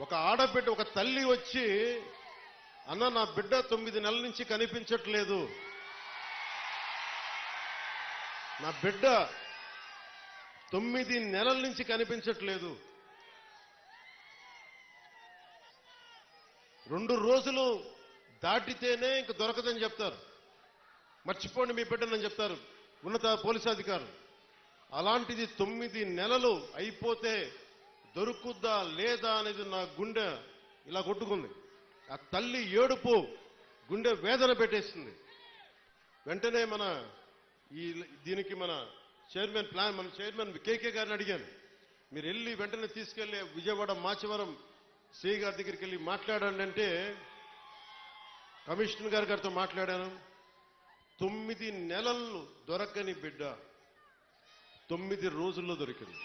ఒక ఆడబిడ్డ, ఒక తల్లి వచ్చి, అన్న నా బిడ్డ 9 నెలల నుంచి కనిపించట్లేదు, నా బిడ్డ 9 నెలల నుంచి కనిపించట్లేదు, 2 రోజులు దాటితేనే ఇంక దొరకదని చెప్తారు, మర్చిపోండి మీ బిడ్డనని చెప్తారు ఉన్నత పోలీసు అధికారులు. అలాంటిది 9 నెలలు అయిపోతే దొరుకుద్దా లేదా అనేది నా గుండె ఇలా కొట్టుకుంది. ఆ తల్లి ఏడుపు గుండె వేదన పెట్టేస్తుంది. వెంటనే దీనికి మన చైర్మన్ కేకే గారిని అడిగాను, మీరు వెళ్ళి వెంటనే తీసుకెళ్లి విజయవాడ మాచవరం సిఐ గారి దగ్గరికి వెళ్ళి మాట్లాడండి అంటే, కమిషనర్ గారితో మాట్లాడాను. 9 నెలలు దొరకని బిడ్డ 9 రోజుల్లో దొరికింది.